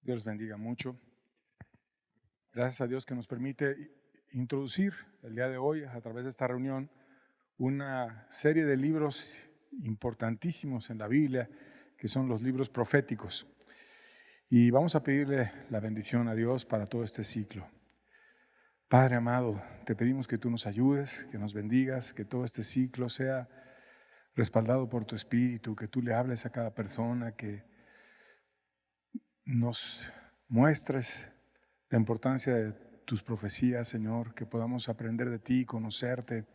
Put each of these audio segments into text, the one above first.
Dios les bendiga mucho. Gracias a Dios que nos permite introducir el día de hoy, a través de esta reunión, una serie de libros importantísimos en la Biblia, que son los libros proféticos. Y vamos a pedirle la bendición a Dios para todo este ciclo. Padre amado, te pedimos que tú nos ayudes, que nos bendigas, que todo este ciclo sea respaldado por tu Espíritu, que tú le hables a cada persona, que nos muestres la importancia de tus profecías, Señor, que podamos aprender de ti, conocerte,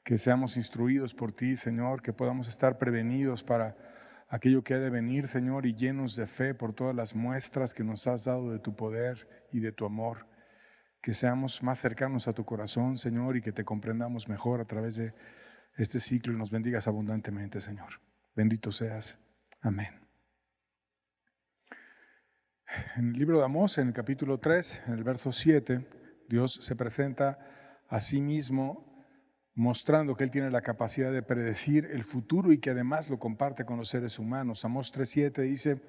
que seamos instruidos por ti, Señor, que podamos estar prevenidos para aquello que ha de venir, Señor, y llenos de fe por todas las muestras que nos has dado de tu poder y de tu amor. Que seamos más cercanos a tu corazón, Señor, y que te comprendamos mejor a través de este ciclo y nos bendigas abundantemente, Señor. Bendito seas. Amén. En el libro de Amós, en el capítulo 3, en el verso 7, Dios se presenta a sí mismo mostrando que Él tiene la capacidad de predecir el futuro y que además lo comparte con los seres humanos. Amós 3:7 dice: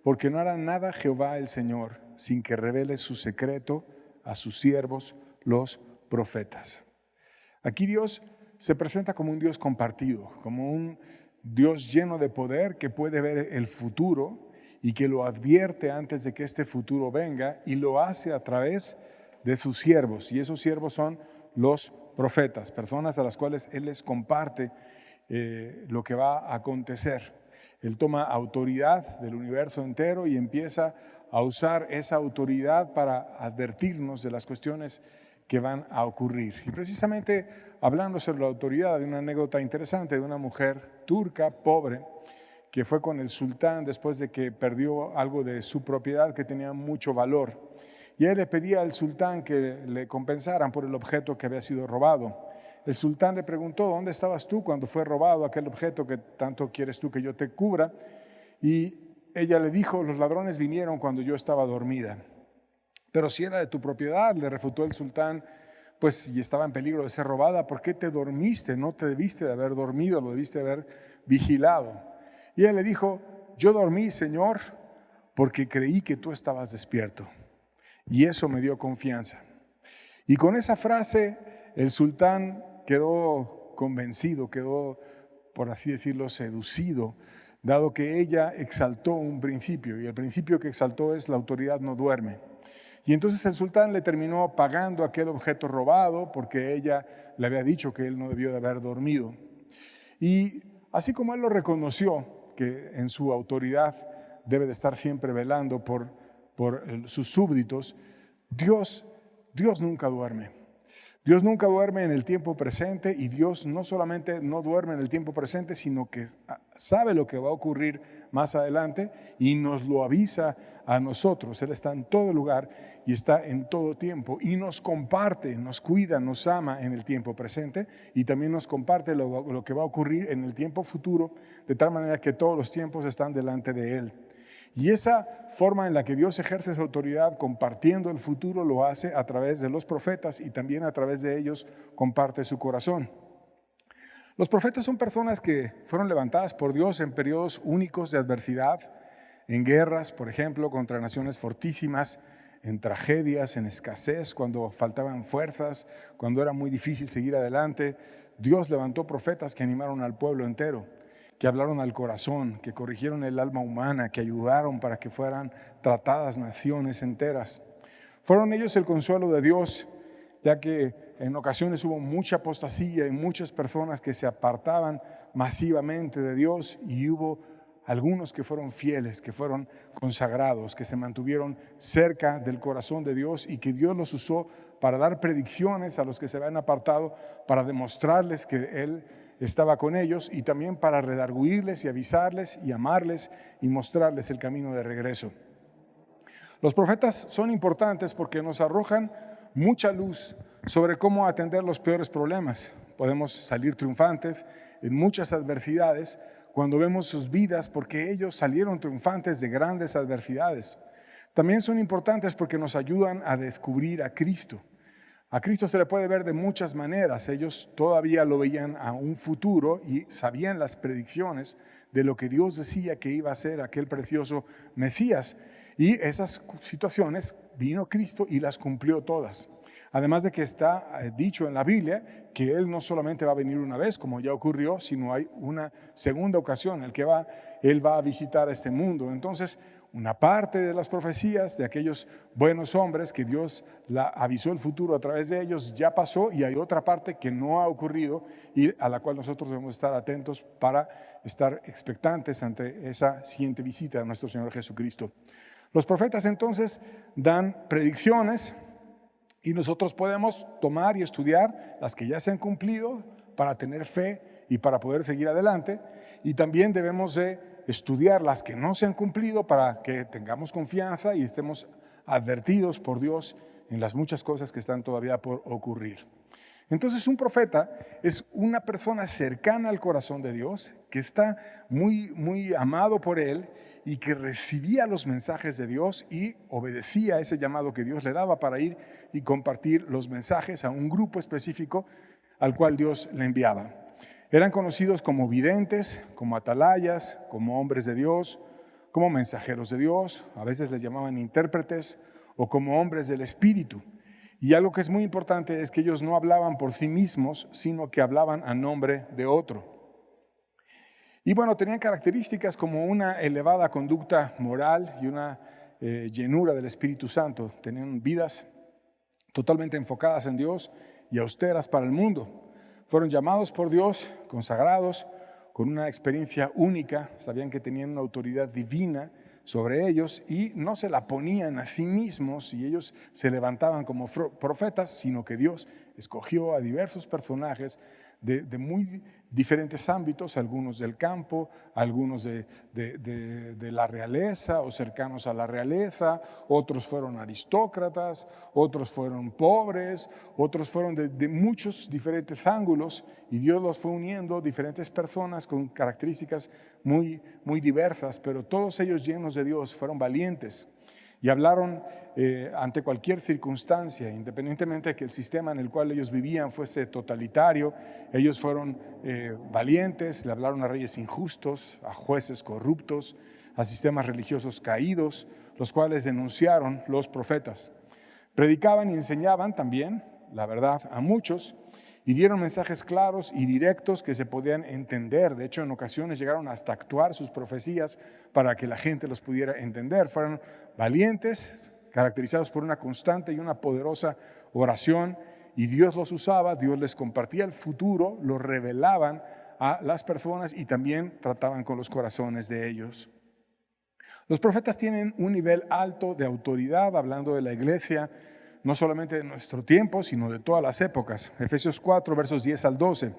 porque no hará nada Jehová el Señor sin que revele su secreto a sus siervos, los profetas. Aquí Dios se presenta como un Dios compartido, como un Dios lleno de poder que puede ver el futuro y que lo advierte antes de que este futuro venga, y lo hace a través de sus siervos. Y esos siervos son los profetas, personas a las cuales Él les comparte lo que va a acontecer. Él toma autoridad del universo entero y empieza a usar esa autoridad para advertirnos de las cuestiones que van a ocurrir. Y precisamente hablando sobre la autoridad, de una anécdota interesante de una mujer turca pobre que fue con el sultán después de que perdió algo de su propiedad que tenía mucho valor. Y él le pedía al sultán que le compensaran por el objeto que había sido robado. El sultán le preguntó: ¿dónde estabas tú cuando fue robado aquel objeto que tanto quieres tú que yo te cubra? Y ella le dijo: los ladrones vinieron cuando yo estaba dormida. Pero si era de tu propiedad, le refutó el sultán, pues y estaba en peligro de ser robada, ¿por qué te dormiste? No te debiste de haber dormido, lo debiste de haber vigilado. Y él le dijo: yo dormí, Señor, porque creí que tú estabas despierto. Y eso me dio confianza. Y con esa frase el sultán quedó convencido, quedó, por así decirlo, seducido, dado que ella exaltó un principio, y el principio que exaltó es: la autoridad no duerme. Y entonces el sultán le terminó pagando aquel objeto robado porque ella le había dicho que él no debió de haber dormido. Y así como él lo reconoció, que en su autoridad debe de estar siempre velando por sus súbditos, Dios nunca duerme. Dios nunca duerme en el tiempo presente, y Dios no solamente no duerme en el tiempo presente, sino que sabe lo que va a ocurrir más adelante y nos lo avisa a nosotros. Él está en todo lugar y está en todo tiempo y nos comparte, nos cuida, nos ama en el tiempo presente, y también nos comparte lo que va a ocurrir en el tiempo futuro, de tal manera que todos los tiempos están delante de Él. Y esa forma en la que Dios ejerce su autoridad compartiendo el futuro lo hace a través de los profetas, y también a través de ellos comparte su corazón. Los profetas son personas que fueron levantadas por Dios en periodos únicos de adversidad, en guerras, por ejemplo, contra naciones fortísimas, en tragedias, en escasez, cuando faltaban fuerzas, cuando era muy difícil seguir adelante. Dios levantó profetas que animaron al pueblo entero, que hablaron al corazón, que corrigieron el alma humana, que ayudaron para que fueran tratadas naciones enteras. Fueron ellos el consuelo de Dios, ya que en ocasiones hubo mucha apostasía y muchas personas que se apartaban masivamente de Dios, y hubo algunos que fueron fieles, que fueron consagrados, que se mantuvieron cerca del corazón de Dios, y que Dios los usó para dar predicciones a los que se habían apartado, para demostrarles que Él estaba con ellos, y también para redarguirles y avisarles y amarles y mostrarles el camino de regreso. Los profetas son importantes porque nos arrojan mucha luz sobre cómo atender los peores problemas. Podemos salir triunfantes en muchas adversidades cuando vemos sus vidas, porque ellos salieron triunfantes de grandes adversidades. También son importantes porque nos ayudan a descubrir a Cristo. A Cristo se le puede ver de muchas maneras. Ellos todavía lo veían a un futuro y sabían las predicciones de lo que Dios decía que iba a ser aquel precioso Mesías. Y esas situaciones vino Cristo y las cumplió todas. Además de que está dicho en la Biblia que Él no solamente va a venir una vez, como ya ocurrió, sino hay una segunda ocasión en la que Él va a visitar este mundo. Entonces, una parte de las profecías de aquellos buenos hombres que Dios avisó el futuro a través de ellos ya pasó, y hay otra parte que no ha ocurrido y a la cual nosotros debemos estar atentos para estar expectantes ante esa siguiente visita de nuestro Señor Jesucristo. Los profetas entonces dan predicciones y nosotros podemos tomar y estudiar las que ya se han cumplido para tener fe y para poder seguir adelante, y también debemos de estudiar las que no se han cumplido para que tengamos confianza y estemos advertidos por Dios en las muchas cosas que están todavía por ocurrir. Entonces, un profeta es una persona cercana al corazón de Dios, que está muy amado por Él y que recibía los mensajes de Dios y obedecía ese llamado que Dios le daba para ir y compartir los mensajes a un grupo específico al cual Dios le enviaba. Eran conocidos como videntes, como atalayas, como hombres de Dios, como mensajeros de Dios, a veces les llamaban intérpretes o como hombres del Espíritu. Y algo que es muy importante es que ellos no hablaban por sí mismos, sino que hablaban a nombre de otro. Y bueno, tenían características como una elevada conducta moral y una llenura del Espíritu Santo. Tenían vidas totalmente enfocadas en Dios y austeras para el mundo. Fueron llamados por Dios, consagrados, con una experiencia única. Sabían que tenían una autoridad divina sobre ellos y no se la ponían a sí mismos y ellos se levantaban como profetas, sino que Dios escogió a diversos personajes de muy diferentes ámbitos, algunos del campo, algunos de la realeza o cercanos a la realeza, otros fueron aristócratas, otros fueron pobres, otros fueron de muchos diferentes ángulos, y Dios los fue uniendo, diferentes personas con características muy diversas, pero todos ellos llenos de Dios, fueron valientes y hablaron ante cualquier circunstancia, independientemente de que el sistema en el cual ellos vivían fuese totalitario. Ellos fueron valientes, le hablaron a reyes injustos, a jueces corruptos, a sistemas religiosos caídos, los cuales denunciaron los profetas. Predicaban y enseñaban también la verdad a muchos, y dieron mensajes claros y directos que se podían entender. De hecho, en ocasiones llegaron hasta actuar sus profecías para que la gente los pudiera entender. Fueron valientes, caracterizados por una constante y una poderosa oración, y Dios los usaba, Dios les compartía el futuro, lo revelaban a las personas y también trataban con los corazones de ellos. Los profetas tienen un nivel alto de autoridad, hablando de la iglesia, no solamente de nuestro tiempo, sino de todas las épocas. Efesios 4, versos 10 al 12.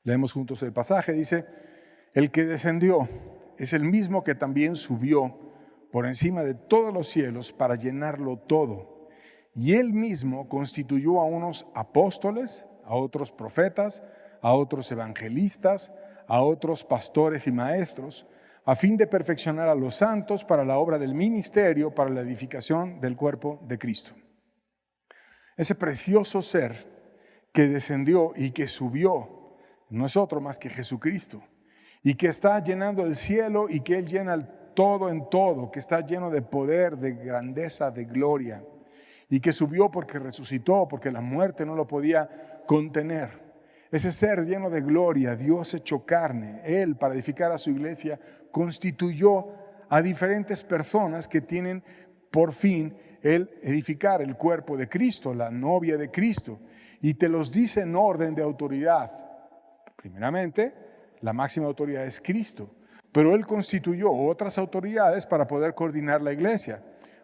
Leemos juntos el pasaje. Dice: el que descendió es el mismo que también subió por encima de todos los cielos para llenarlo todo. Y él mismo constituyó a unos apóstoles, a otros profetas, a otros evangelistas, a otros pastores y maestros, a fin de perfeccionar a los santos para la obra del ministerio, para la edificación del cuerpo de Cristo. Ese precioso ser que descendió y que subió no es otro más que Jesucristo, y que está llenando el cielo y que Él llena el todo en todo, que está lleno de poder, de grandeza, de gloria, y que subió porque resucitó, porque la muerte no lo podía contener. Ese ser lleno de gloria, Dios hecho carne, Él, para edificar a su iglesia, constituyó a diferentes personas que tienen por fin el edificar el cuerpo de Cristo, la novia de Cristo. Y te los dice en orden de autoridad. Primeramente, la máxima autoridad es Cristo, pero Él constituyó otras autoridades para poder coordinar la iglesia.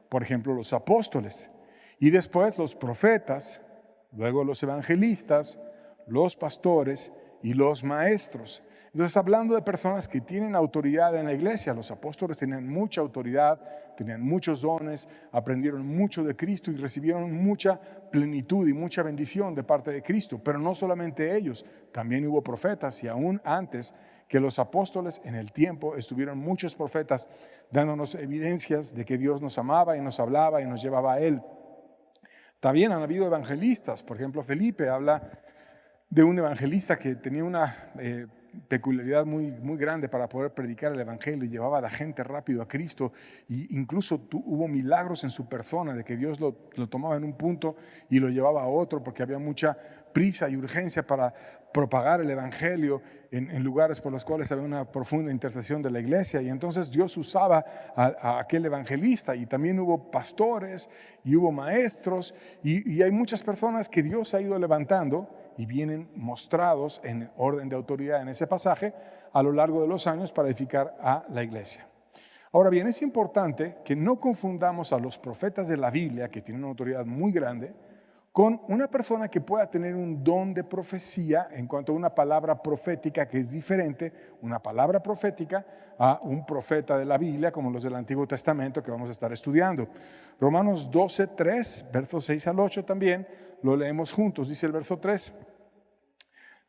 Por ejemplo, los apóstoles, y después los profetas, luego los evangelistas, los pastores y los maestros. Entonces, hablando de personas que tienen autoridad en la iglesia, los apóstoles tenían mucha autoridad, tenían muchos dones, aprendieron mucho de Cristo y recibieron mucha plenitud y mucha bendición de parte de Cristo. Pero no solamente ellos, también hubo profetas, y aún antes que los apóstoles en el tiempo estuvieron muchos profetas dándonos evidencias de que Dios nos amaba y nos hablaba y nos llevaba a Él. También han habido evangelistas. Por ejemplo, Felipe habla de un evangelista que tenía una peculiaridad muy grande para poder predicar el Evangelio y llevaba a la gente rápido a Cristo. Y incluso hubo milagros en su persona de que Dios lo tomaba en un punto y lo llevaba a otro porque había mucha prisa y urgencia para propagar el Evangelio en lugares por los cuales había una profunda intercesión de la iglesia. Y entonces Dios usaba a aquel evangelista, y también hubo pastores y hubo maestros y hay muchas personas que Dios ha ido levantando y vienen mostrados en orden de autoridad en ese pasaje a lo largo de los años para edificar a la iglesia. Ahora bien, es importante que no confundamos a los profetas de la Biblia, que tienen una autoridad muy grande, con una persona que pueda tener un don de profecía en cuanto a una palabra profética que es diferente, una palabra profética, a un profeta de la Biblia como los del Antiguo Testamento que vamos a estar estudiando. Romanos 12:3, versos 6 al 8 también, lo leemos juntos. Dice el verso 3: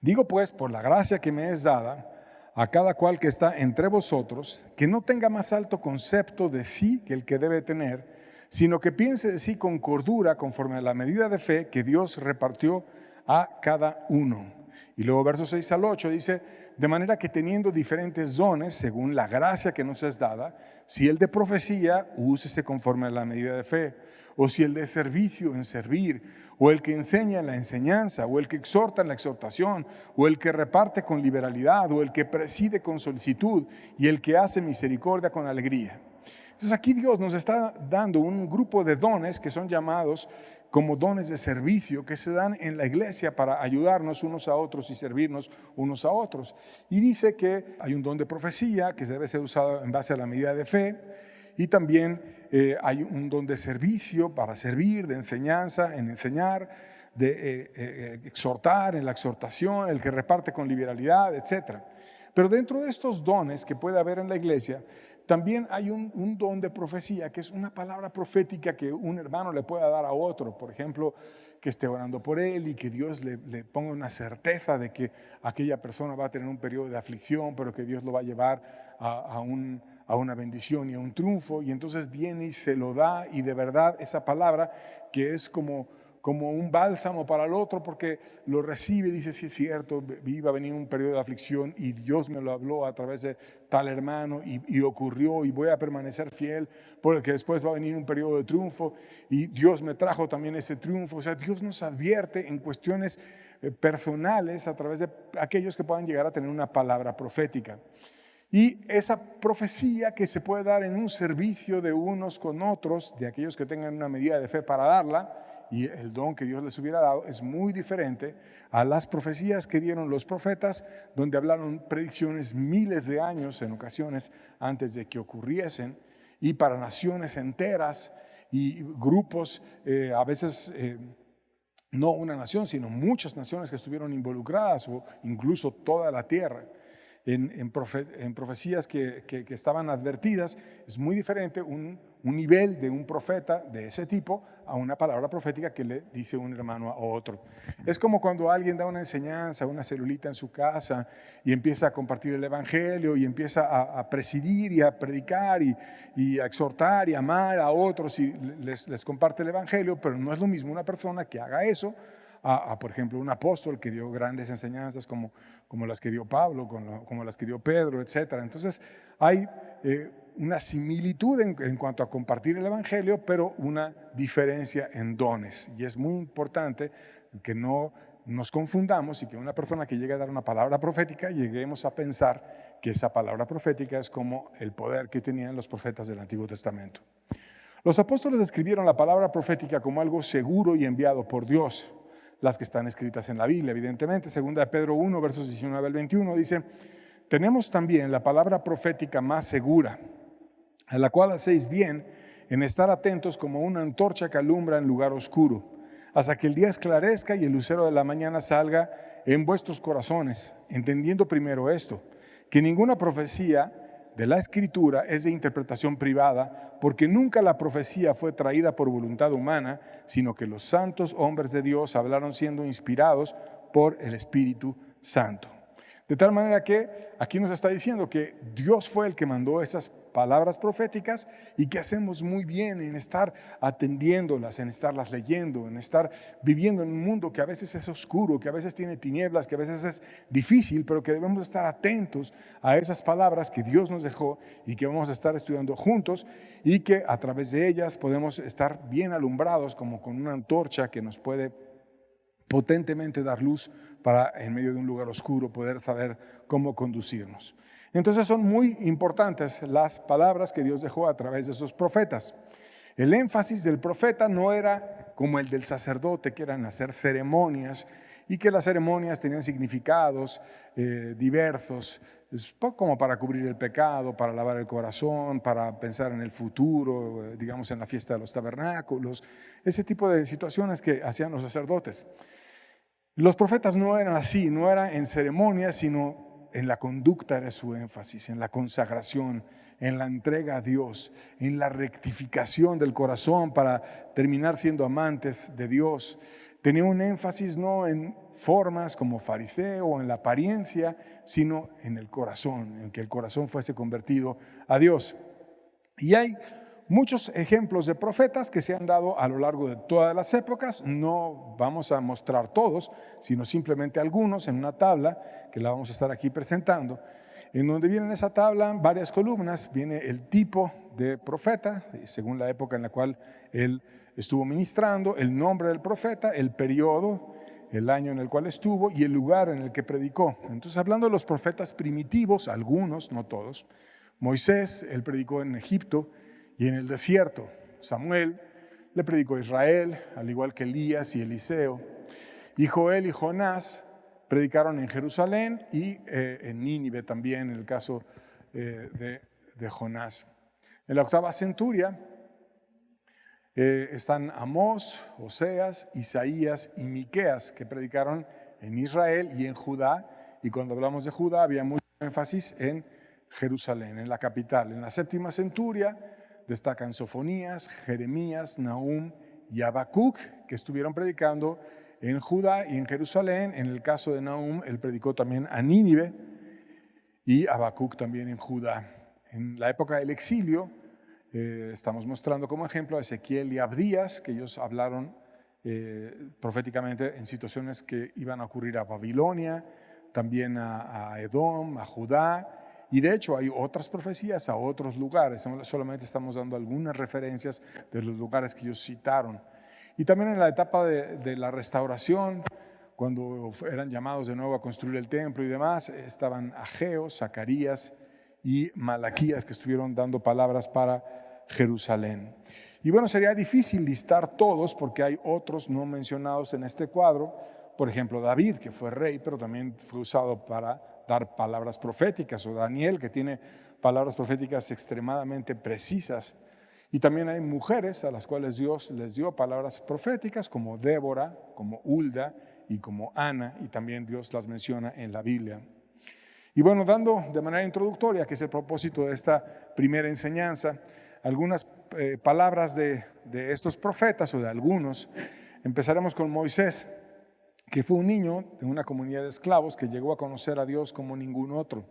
digo pues, por la gracia que me es dada, a cada cual que está entre vosotros, que no tenga más alto concepto de sí que el que debe tener, sino que piense de sí con cordura, conforme a la medida de fe que Dios repartió a cada uno. Y luego versos 6 al 8 dice: de manera que teniendo diferentes dones, según la gracia que nos es dada, si el de profecía, úsese conforme a la medida de fe, o si el de servicio, en servir, o el que enseña en la enseñanza, o el que exhorta en la exhortación, o el que reparte con liberalidad, o el que preside con solicitud, y el que hace misericordia con alegría. Entonces aquí Dios nos está dando un grupo de dones que son llamados como dones de servicio, que se dan en la iglesia para ayudarnos unos a otros y servirnos unos a otros. Y dice que hay un don de profecía que debe ser usado en base a la medida de fe, y también hay un don de servicio para servir, de enseñanza, en enseñar, de exhortar, en la exhortación, el que reparte con liberalidad, etc. Pero dentro de estos dones que puede haber en la iglesia, también hay un don de profecía, que es una palabra profética que un hermano le pueda dar a otro. Por ejemplo, que esté orando por él y que Dios le ponga una certeza de que aquella persona va a tener un periodo de aflicción, pero que Dios lo va a llevar a una bendición y a un triunfo. Y entonces viene y se lo da, y de verdad esa palabra que es como un bálsamo para el otro, porque lo recibe y dice: sí, es cierto, iba a venir un periodo de aflicción y Dios me lo habló a través de tal hermano y ocurrió, y voy a permanecer fiel porque después va a venir un periodo de triunfo y Dios me trajo también ese triunfo. O sea, Dios nos advierte en cuestiones personales a través de aquellos que puedan llegar a tener una palabra profética. Y esa profecía que se puede dar en un servicio de unos con otros, de aquellos que tengan una medida de fe para darla, y el don que Dios les hubiera dado, es muy diferente a las profecías que dieron los profetas, donde hablaron predicciones miles de años en ocasiones antes de que ocurriesen, y para naciones enteras y grupos, a veces no una nación, sino muchas naciones que estuvieron involucradas, o incluso toda la tierra. En profecías que estaban advertidas. Es muy diferente un nivel de un profeta de ese tipo a una palabra profética que le dice un hermano a otro. Es como cuando alguien da una enseñanza, una celulita en su casa, y empieza a compartir el evangelio y empieza a presidir y a predicar y a exhortar y a amar a otros, y les comparte el evangelio. Pero no es lo mismo una persona que haga eso por ejemplo, un apóstol que dio grandes enseñanzas como las que dio Pablo, como las que dio Pedro, etc. Entonces hay una similitud en cuanto a compartir el evangelio, pero una diferencia en dones. Y es muy importante que no nos confundamos y que una persona que llegue a dar una palabra profética lleguemos a pensar que esa palabra profética es como el poder que tenían los profetas del Antiguo Testamento. Los apóstoles describieron la palabra profética como algo seguro y enviado por Dios. Las que están escritas en la Biblia, evidentemente. Segunda de Pedro 1, versos 19 al 21, dice: tenemos también la palabra profética más segura, a la cual hacéis bien en estar atentos como una antorcha que alumbra en lugar oscuro, hasta que el día esclarezca y el lucero de la mañana salga en vuestros corazones, entendiendo primero esto, que ninguna profecía de la Escritura es de interpretación privada, porque nunca la profecía fue traída por voluntad humana, sino que los santos hombres de Dios hablaron siendo inspirados por el Espíritu Santo. De tal manera que aquí nos está diciendo que Dios fue el que mandó esas palabras proféticas y que hacemos muy bien en estar atendiéndolas, en estarlas leyendo, en estar viviendo en un mundo que a veces es oscuro, que a veces tiene tinieblas, que a veces es difícil, pero que debemos estar atentos a esas palabras que Dios nos dejó y que vamos a estar estudiando juntos y que a través de ellas podemos estar bien alumbrados como con una antorcha que nos puede potentemente dar luz para en medio de un lugar oscuro poder saber cómo conducirnos. Entonces son muy importantes las palabras que Dios dejó a través de esos profetas. El énfasis del profeta no era como el del sacerdote, que eran hacer ceremonias y que las ceremonias tenían significados diversos, como para cubrir el pecado, para lavar el corazón, para pensar en el futuro, digamos en la fiesta de los tabernáculos, ese tipo de situaciones que hacían los sacerdotes. Los profetas no eran así, no eran en ceremonias, sino en la conducta era su énfasis, en la consagración, en la entrega a Dios, en la rectificación del corazón para terminar siendo amantes de Dios. Tenía un énfasis no en formas como fariseo o en la apariencia, sino en el corazón, en que el corazón fuese convertido a Dios. Y hay muchos ejemplos de profetas que se han dado a lo largo de todas las épocas. No vamos a mostrar todos, sino simplemente algunos en una tabla que la vamos a estar aquí presentando. En donde viene en esa tabla varias columnas, viene el tipo de profeta, según la época en la cual él estuvo ministrando, el nombre del profeta, el periodo, el año en el cual estuvo y el lugar en el que predicó. Entonces, hablando de los profetas primitivos, algunos, no todos, Moisés, él predicó en Egipto y en el desierto. Samuel le predicó a Israel, al igual que Elías y Eliseo. Y Joel y Jonás predicaron en Jerusalén y en Nínive también, en el caso de Jonás. En la octava centuria están Amós, Oseas, Isaías y Miqueas, que predicaron en Israel y en Judá. Y cuando hablamos de Judá había mucho énfasis en Jerusalén, en la capital. En la séptima centuria destacan Sofonías, Jeremías, Nahum y Habacuc, que estuvieron predicando en Judá y en Jerusalén. En el caso de Nahum, él predicó también a Nínive y Habacuc también en Judá. En la época del exilio, estamos mostrando como ejemplo a Ezequiel y Abdías, que ellos hablaron proféticamente en situaciones que iban a ocurrir a Babilonia, también a Edom, a Judá. Y de hecho hay otras profecías a otros lugares, solamente estamos dando algunas referencias de los lugares que ellos citaron. Y también en la etapa de la restauración, cuando eran llamados de nuevo a construir el templo y demás, estaban Ageo, Zacarías y Malaquías, que estuvieron dando palabras para Jerusalén. Y bueno, sería difícil listar todos porque hay otros no mencionados en este cuadro. Por ejemplo, David, que fue rey, pero también fue usado para dar palabras proféticas, o Daniel, que tiene palabras proféticas extremadamente precisas. Y también hay mujeres a las cuales Dios les dio palabras proféticas, como Débora, como Hulda y como Ana, y también Dios las menciona en la Biblia. Y bueno, dando de manera introductoria, que es el propósito de esta primera enseñanza, algunas palabras de estos profetas o de algunos. Empezaremos con Moisés, que fue un niño de una comunidad de esclavos que llegó a conocer a Dios como ningún otro.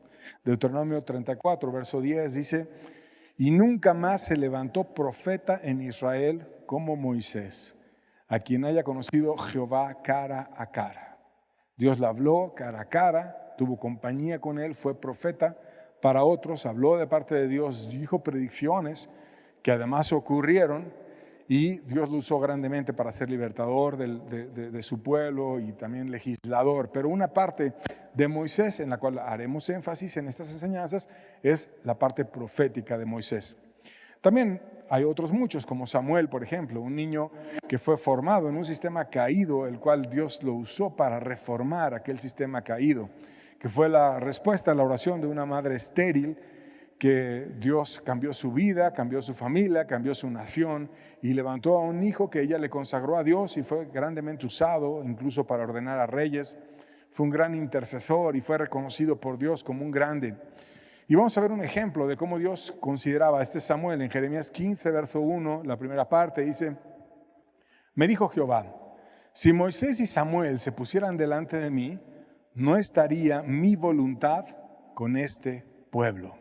Deuteronomio 34, verso 10 dice: y nunca más se levantó profeta en Israel como Moisés, a quien haya conocido Jehová cara a cara. Dios le habló cara a cara, tuvo compañía con él, fue profeta para otros, habló de parte de Dios, dijo predicciones que además ocurrieron, y Dios lo usó grandemente para ser libertador de su pueblo y también legislador. Pero una parte de Moisés, en la cual haremos énfasis en estas enseñanzas, es la parte profética de Moisés. También hay otros muchos, como Samuel, por ejemplo, un niño que fue formado en un sistema caído, el cual Dios lo usó para reformar aquel sistema caído, que fue la respuesta a la oración de una madre estéril, que Dios cambió su vida, cambió su familia, cambió su nación y levantó a un hijo que ella le consagró a Dios y fue grandemente usado incluso para ordenar a reyes. Fue un gran intercesor y fue reconocido por Dios como un grande. Y vamos a ver un ejemplo de cómo Dios consideraba a este Samuel. En Jeremías 15, verso 1, la primera parte dice: me dijo Jehová, si Moisés y Samuel se pusieran delante de mí, no estaría mi voluntad con este pueblo.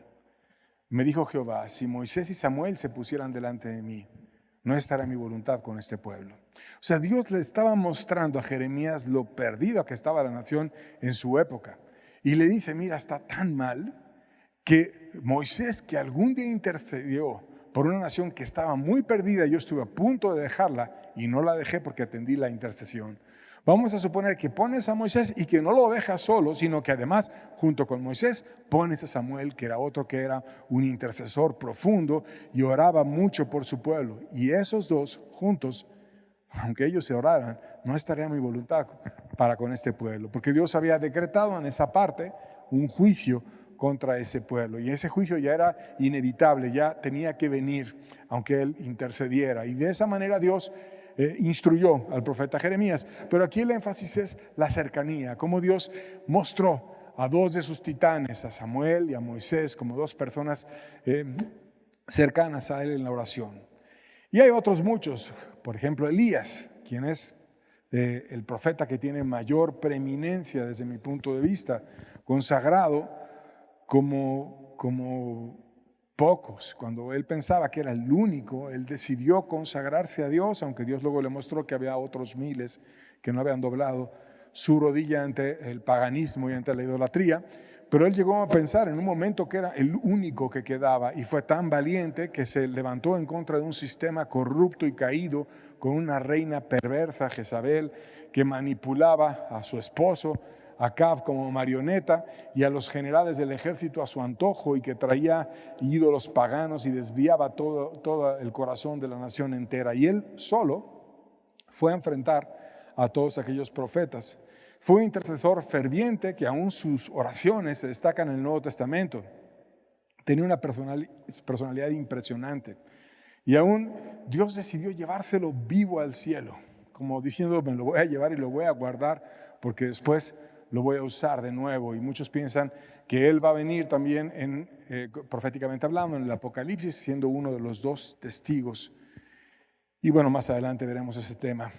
Me dijo Jehová, si Moisés y Samuel se pusieran delante de mí, no estará mi voluntad con este pueblo. O sea, Dios le estaba mostrando a Jeremías lo perdido que estaba la nación en su época. Y le dice, mira, está tan mal que Moisés, que algún día intercedió por una nación que estaba muy perdida, yo estuve a punto de dejarla y no la dejé porque atendí la intercesión. Vamos a suponer que pones a Moisés y que no lo dejas solo, sino que además, junto con Moisés, pones a Samuel, que era otro que era un intercesor profundo y oraba mucho por su pueblo. Y esos dos juntos, aunque ellos se oraran, no estaría mi voluntad para con este pueblo, porque Dios había decretado en esa parte un juicio contra ese pueblo. Y ese juicio ya era inevitable, ya tenía que venir, aunque él intercediera. Y de esa manera Dios instruyó al profeta Jeremías. Pero aquí el énfasis es la cercanía, cómo Dios mostró a dos de sus titanes, a Samuel y a Moisés, como dos personas cercanas a él en la oración. Y hay otros muchos, por ejemplo Elías, quien es el profeta que tiene mayor preeminencia desde mi punto de vista, consagrado como pocos. Cuando él pensaba que era el único, él decidió consagrarse a Dios, aunque Dios luego le mostró que había otros miles que no habían doblado su rodilla ante el paganismo y ante la idolatría. Pero él llegó a pensar en un momento que era el único que quedaba y fue tan valiente que se levantó en contra de un sistema corrupto y caído con una reina perversa, Jezabel, que manipulaba a su esposo Acab como marioneta y a los generales del ejército a su antojo y que traía ídolos paganos y desviaba todo el corazón de la nación entera. Y él solo fue a enfrentar a todos aquellos profetas. Fue un intercesor ferviente que aún sus oraciones se destacan en el Nuevo Testamento. Tenía una personalidad impresionante. Y aún Dios decidió llevárselo vivo al cielo, como diciendo, me lo voy a llevar y lo voy a guardar porque después lo voy a usar de nuevo. Y muchos piensan que Él va a venir también, proféticamente hablando, en el Apocalipsis, siendo uno de los dos testigos. Y bueno, más adelante veremos ese tema.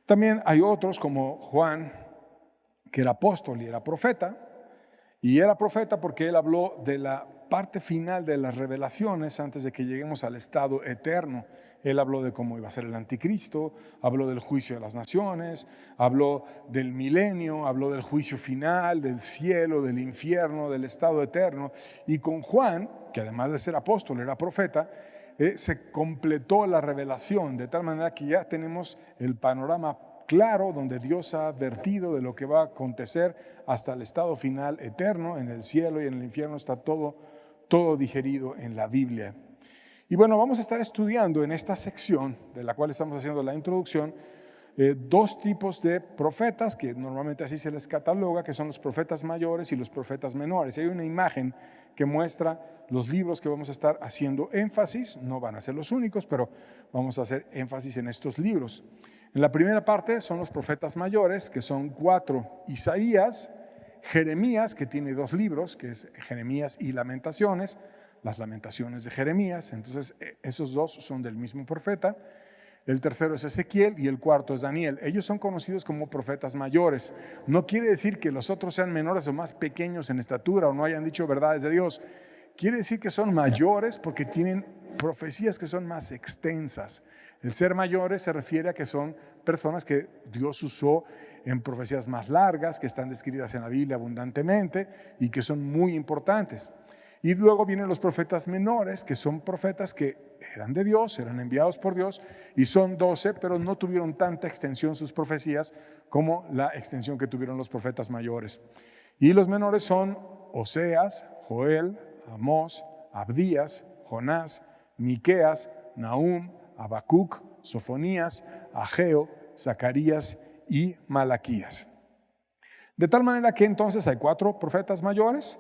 También hay otros como Juan, que era apóstol y era profeta. Y era profeta porque él habló de la parte final de las revelaciones antes de que lleguemos al estado eterno. Él habló de cómo iba a ser el anticristo, habló del juicio de las naciones, habló del milenio, habló del juicio final, del cielo, del infierno, del estado eterno. Y con Juan, que además de ser apóstol era profeta, se completó la revelación de tal manera que ya tenemos el panorama claro donde Dios ha advertido de lo que va a acontecer hasta el estado final eterno. En el cielo y en el infierno está todo digerido en la Biblia. Y bueno, vamos a estar estudiando en esta sección de la cual estamos haciendo la introducción dos tipos de profetas que normalmente así se les cataloga, que son los profetas mayores y los profetas menores. Hay una imagen que muestra los libros que vamos a estar haciendo énfasis, no van a ser los únicos, pero vamos a hacer énfasis en estos libros. En la primera parte son los profetas mayores, que son 4, Isaías, Jeremías, que tiene 2 libros, que es Jeremías y Lamentaciones, las Lamentaciones de Jeremías. Entonces esos 2 son del mismo profeta. El tercero es Ezequiel y el cuarto es Daniel. Ellos son conocidos como profetas mayores. No quiere decir que los otros sean menores o más pequeños en estatura o no hayan dicho verdades de Dios. Quiere decir que son mayores porque tienen profecías que son más extensas. El ser mayores se refiere a que son personas que Dios usó en profecías más largas, que están descritas en la Biblia abundantemente y que son muy importantes. Y luego vienen los profetas menores, que son profetas que eran de Dios, eran enviados por Dios, y son 12, pero no tuvieron tanta extensión sus profecías como la extensión que tuvieron los profetas mayores. Y los menores son Oseas, Joel, Amós, Abdías, Jonás, Miqueas, Nahum, Habacuc, Sofonías, Ageo, Zacarías y Malaquías. De tal manera que entonces hay 4 profetas mayores,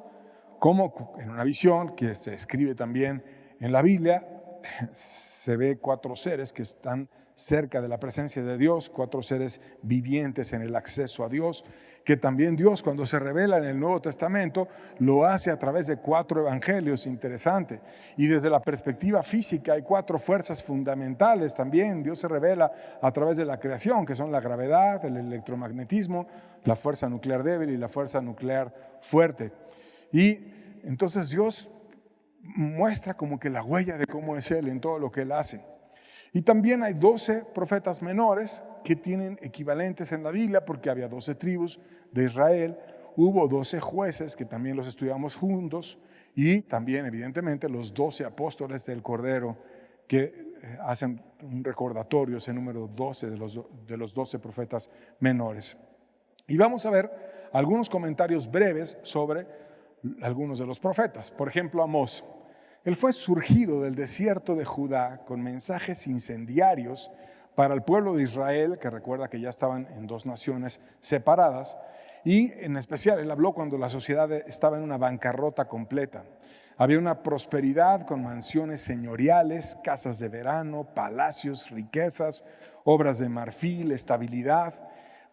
como en una visión que se escribe también en la Biblia, se ve 4 seres que están cerca de la presencia de Dios, 4 seres vivientes en el acceso a Dios, que también Dios cuando se revela en el Nuevo Testamento lo hace a través de 4 evangelios, interesante. Y desde la perspectiva física hay 4 fuerzas fundamentales también. Dios se revela a través de la creación, que son la gravedad, el electromagnetismo, la fuerza nuclear débil y la fuerza nuclear fuerte. Y entonces Dios muestra como que la huella de cómo es Él en todo lo que Él hace. Y también hay 12 profetas menores que tienen equivalentes en la Biblia, porque había 12 tribus de Israel, hubo 12 jueces que también los estudiamos juntos, y también evidentemente los 12 apóstoles del Cordero que hacen un recordatorio, ese número 12 de los 12 profetas menores. Y vamos a ver algunos comentarios breves sobre algunos de los profetas. Por ejemplo, Amós. Él fue surgido del desierto de Judá con mensajes incendiarios para el pueblo de Israel, que recuerda que ya estaban en 2 naciones separadas, y en especial él habló cuando la sociedad estaba en una bancarrota completa. Había una prosperidad con mansiones señoriales, casas de verano, palacios, riquezas, obras de marfil, estabilidad.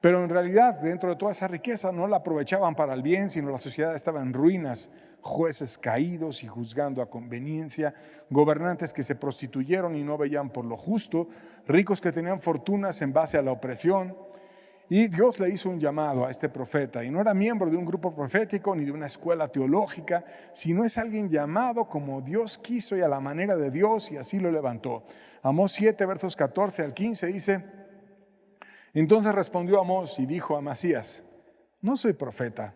Pero en realidad, dentro de toda esa riqueza, no la aprovechaban para el bien, sino la sociedad estaba en ruinas, jueces caídos y juzgando a conveniencia, gobernantes que se prostituyeron y no veían por lo justo, ricos que tenían fortunas en base a la opresión. Y Dios le hizo un llamado a este profeta, y no era miembro de un grupo profético ni de una escuela teológica, sino es alguien llamado como Dios quiso y a la manera de Dios, y así lo levantó. Amós 7, versos 14 al 15 dice: entonces respondió Amós y dijo a Amasías: no soy profeta,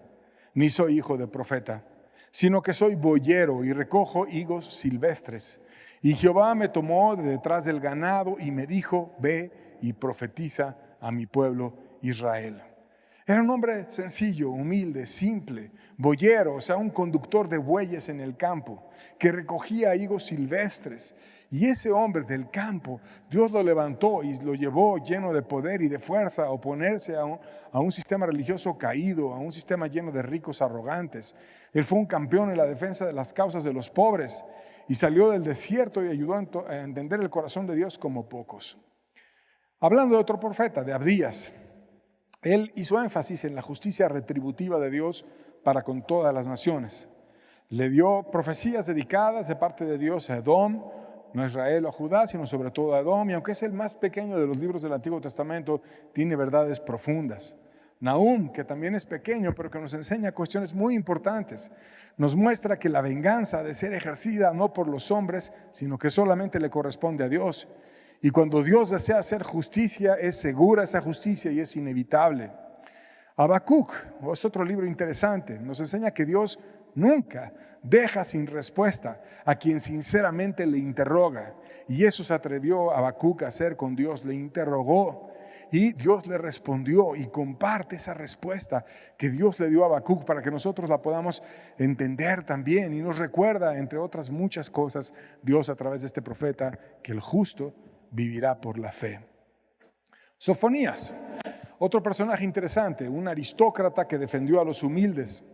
ni soy hijo de profeta, sino que soy boyero y recojo higos silvestres. Y Jehová me tomó de detrás del ganado y me dijo: ve y profetiza a mi pueblo Israel. Era un hombre sencillo, humilde, simple, boyero, o sea, un conductor de bueyes en el campo, que recogía higos silvestres. Y ese hombre del campo, Dios lo levantó y lo llevó lleno de poder y de fuerza a oponerse a un sistema religioso caído, a un sistema lleno de ricos arrogantes. Él fue un campeón en la defensa de las causas de los pobres y salió del desierto y ayudó a entender el corazón de Dios como pocos. Hablando de otro profeta, de Abdías, él hizo énfasis en la justicia retributiva de Dios para con todas las naciones. Le dio profecías dedicadas de parte de Dios a Edom, no a Israel o a Judá, sino sobre todo a Edom, y aunque es el más pequeño de los libros del Antiguo Testamento, tiene verdades profundas. Nahum, que también es pequeño, pero que nos enseña cuestiones muy importantes, nos muestra que la venganza ha de ser ejercida no por los hombres, sino que solamente le corresponde a Dios. Y cuando Dios desea hacer justicia, es segura esa justicia y es inevitable. Habacuc es otro libro interesante, nos enseña que Dios nunca deja sin respuesta a quien sinceramente le interroga. Y eso se atrevió Habacuc a hacer con Dios, le interrogó y Dios le respondió y comparte esa respuesta que Dios le dio a Habacuc para que nosotros la podamos entender también. Y nos recuerda, entre otras muchas cosas, Dios a través de este profeta, que el justo vivirá por la fe. Sofonías, otro personaje interesante, un aristócrata que defendió a los humildes,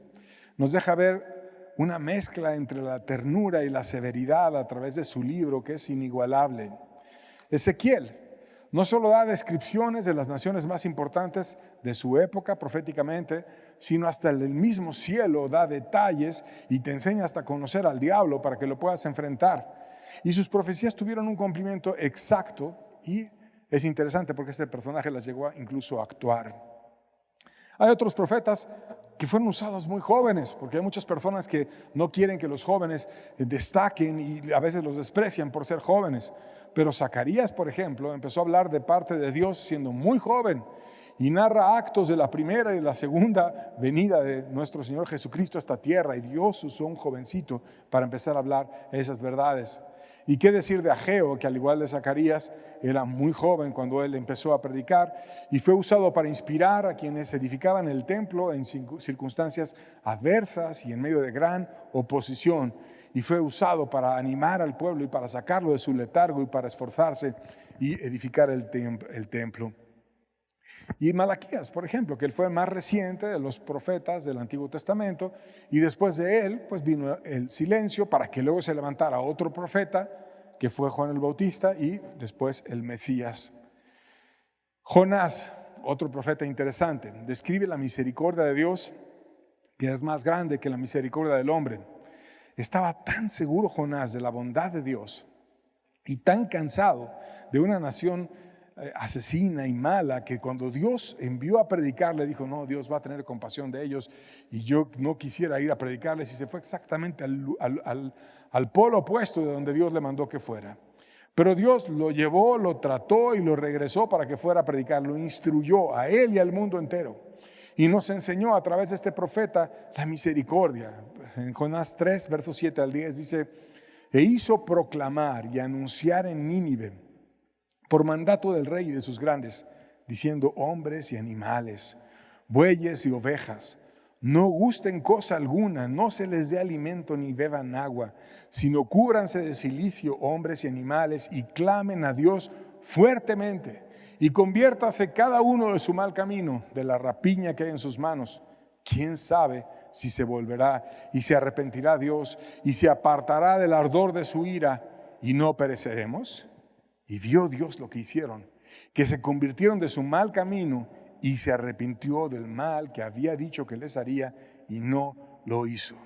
nos deja ver una mezcla entre la ternura y la severidad a través de su libro, que es inigualable. Ezequiel no solo da descripciones de las naciones más importantes de su época proféticamente, sino hasta el mismo cielo da detalles y te enseña hasta conocer al diablo para que lo puedas enfrentar. Y sus profecías tuvieron un cumplimiento exacto y es interesante porque este personaje las llegó incluso a actuar. Hay otros profetas que fueron usados muy jóvenes, porque hay muchas personas que no quieren que los jóvenes destaquen y a veces los desprecian por ser jóvenes. Pero Zacarías, por ejemplo, empezó a hablar de parte de Dios siendo muy joven y narra actos de la primera y de la segunda venida de nuestro Señor Jesucristo a esta tierra, y Dios usó un jovencito para empezar a hablar esas verdades. ¿Y qué decir de Ageo, que al igual de Zacarías era muy joven cuando él empezó a predicar y fue usado para inspirar a quienes edificaban el templo en circunstancias adversas y en medio de gran oposición? Y fue usado para animar al pueblo y para sacarlo de su letargo y para esforzarse y edificar el templo. Y Malaquías, por ejemplo, que él fue el más reciente de los profetas del Antiguo Testamento, y después de él pues vino el silencio para que luego se levantara otro profeta, que fue Juan el Bautista, y después el Mesías. Jonás, otro profeta interesante, describe la misericordia de Dios, que es más grande que la misericordia del hombre. Estaba tan seguro Jonás de la bondad de Dios y tan cansado de una nación asesina y mala, que cuando Dios envió a predicar, le dijo, no, Dios va a tener compasión de ellos y yo no quisiera ir a predicarles, y se fue exactamente al polo opuesto de donde Dios le mandó que fuera. Pero Dios lo llevó, lo trató y lo regresó para que fuera a predicar, lo instruyó a él y al mundo entero. Y nos enseñó a través de este profeta la misericordia. En Jonás 3, versos 7 al 10 dice, e hizo proclamar y anunciar en Nínive, por mandato del rey y de sus grandes, diciendo, hombres y animales, bueyes y ovejas, no gusten cosa alguna, no se les dé alimento ni beban agua, sino cúbranse de cilicio hombres y animales y clamen a Dios fuertemente y conviértase cada uno de su mal camino, de la rapiña que hay en sus manos. ¿Quién sabe si se volverá y se arrepentirá Dios y se apartará del ardor de su ira y no pereceremos? Y vio Dios lo que hicieron, que se convirtieron de su mal camino y se arrepintió del mal que había dicho que les haría y no lo hizo.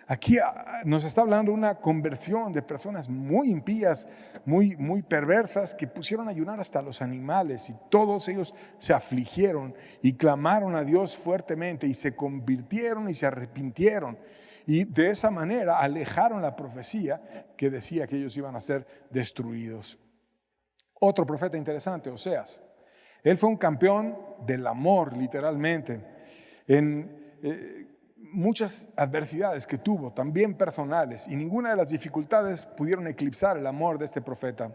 Aquí nos está hablando de una conversión de personas muy impías, muy perversas, que pusieron a ayunar hasta los animales, y todos ellos se afligieron y clamaron a Dios fuertemente y se convirtieron y se arrepintieron. Y de esa manera alejaron la profecía que decía que ellos iban a ser destruidos. Otro profeta interesante, Oseas. Él fue un campeón del amor, literalmente, en muchas adversidades que tuvo, también personales, y ninguna de las dificultades pudieron eclipsar el amor de este profeta.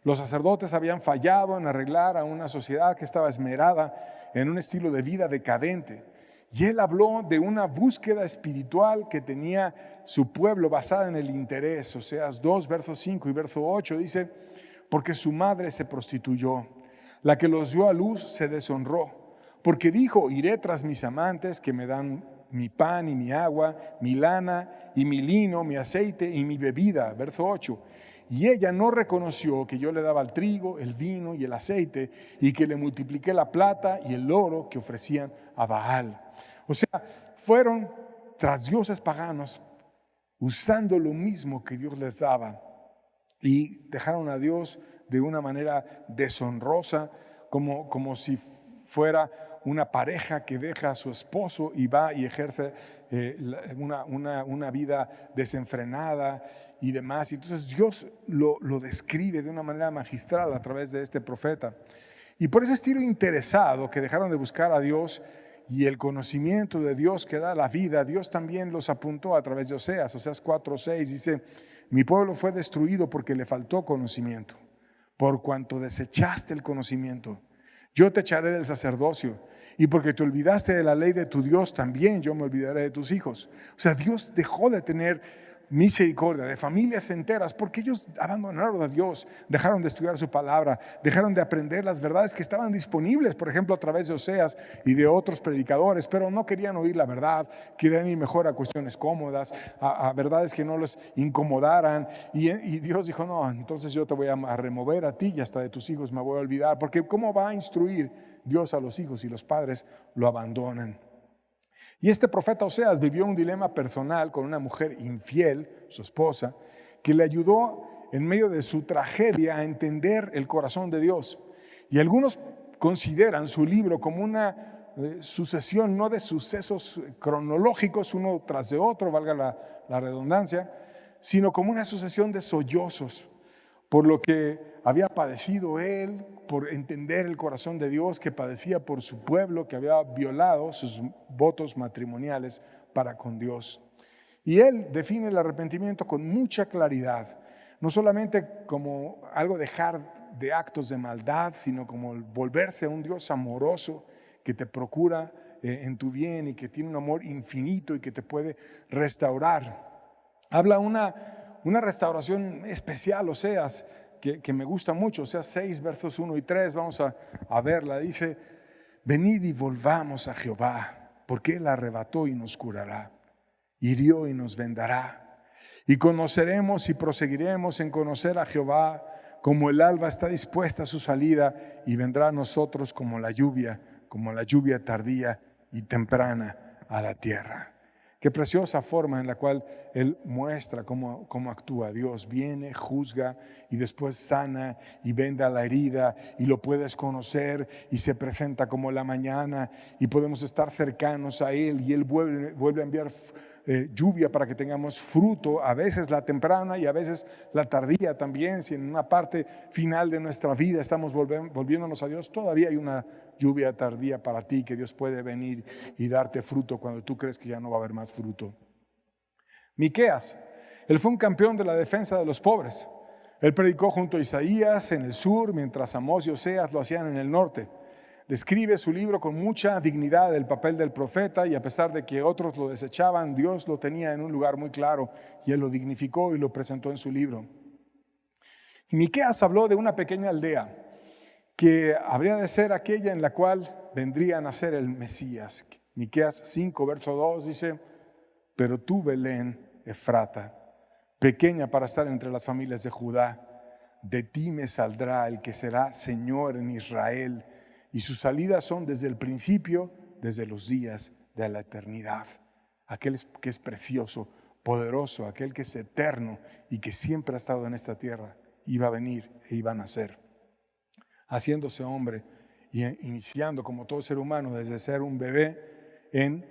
Los sacerdotes habían fallado en arreglar a una sociedad que estaba esmerada en un estilo de vida decadente. Y él habló de una búsqueda espiritual que tenía su pueblo basada en el interés. Oseas 2, versos 5 y verso 8 dice, porque su madre se prostituyó, la que los dio a luz se deshonró, porque dijo, iré tras mis amantes que me dan mi pan y mi agua, mi lana y mi lino, mi aceite y mi bebida. Verso 8. Y ella no reconoció que yo le daba el trigo, el vino y el aceite, y que le multipliqué la plata y el oro que ofrecían a Baal. O sea, fueron tras dioses paganos, usando lo mismo que Dios les daba, y dejaron a Dios de una manera deshonrosa, como si fuera una pareja que deja a su esposo y va y ejerce una vida desenfrenada y demás. Y entonces Dios lo describe de una manera magistral a través de este profeta. Y por ese estilo interesado que dejaron de buscar a Dios y el conocimiento de Dios que da la vida, Dios también los apuntó a través de Oseas. Oseas 4:6 dice, mi pueblo fue destruido porque le faltó conocimiento. Por cuanto desechaste el conocimiento, yo te echaré del sacerdocio, y porque te olvidaste de la ley de tu Dios, también yo me olvidaré de tus hijos. O sea, Dios dejó de tener misericordia de familias enteras porque ellos abandonaron a Dios, dejaron de estudiar su palabra, dejaron de aprender las verdades que estaban disponibles, por ejemplo, a través de Oseas y de otros predicadores, pero no querían oír la verdad, querían ir mejor a cuestiones cómodas, a verdades que no los incomodaran, y Dios dijo, no, entonces yo te voy a remover a ti y hasta de tus hijos me voy a olvidar, porque ¿cómo va a instruir Dios a los hijos si los padres lo abandonan? Y este profeta Oseas vivió un dilema personal con una mujer infiel, su esposa, que le ayudó en medio de su tragedia a entender el corazón de Dios. Y algunos consideran su libro como una sucesión, no de sucesos cronológicos uno tras de otro, valga la redundancia, sino como una sucesión de sollozos, por lo que había padecido él, por entender el corazón de Dios, que padecía por su pueblo, que había violado sus votos matrimoniales para con Dios. Y él define el arrepentimiento con mucha claridad, no solamente como algo dejar de actos de maldad, sino como volverse a un Dios amoroso que te procura en tu bien y que tiene un amor infinito y que te puede restaurar. Habla una restauración especial, Oseas, que me gusta mucho, Oseas 6, versos 1 y 3, vamos a verla. Dice, venid y volvamos a Jehová, porque Él arrebató y nos curará, hirió y nos vendará. Y conoceremos y proseguiremos en conocer a Jehová, como el alba está dispuesta a su salida y vendrá a nosotros como la lluvia tardía y temprana a la tierra. Qué preciosa forma en la cual Él muestra cómo actúa Dios. Viene, juzga y después sana y venda la herida y lo puedes conocer y se presenta como la mañana y podemos estar cercanos a Él y Él vuelve a enviar lluvia para que tengamos fruto, a veces la temprana y a veces la tardía también. Si en una parte final de nuestra vida estamos volviéndonos a Dios, todavía hay una lluvia tardía para ti, que Dios puede venir y darte fruto cuando tú crees que ya no va a haber más fruto. Miqueas, él fue un campeón de la defensa de los pobres. Él predicó junto a Isaías en el sur, mientras Amós y Oseas lo hacían en el norte. Describe su libro con mucha dignidad el papel del profeta, y a pesar de que otros lo desechaban, Dios lo tenía en un lugar muy claro y Él lo dignificó y lo presentó en su libro. Y Miqueas habló de una pequeña aldea que habría de ser aquella en la cual vendría a nacer el Mesías. Miqueas 5, verso 2 dice: pero tú, Belén, Efrata, pequeña para estar entre las familias de Judá, de ti me saldrá el que será Señor en Israel, y sus salidas son desde el principio, desde los días de la eternidad. Aquel que es precioso, poderoso, aquel que es eterno y que siempre ha estado en esta tierra, iba a venir e iba a nacer, haciéndose hombre y iniciando como todo ser humano desde ser un bebé en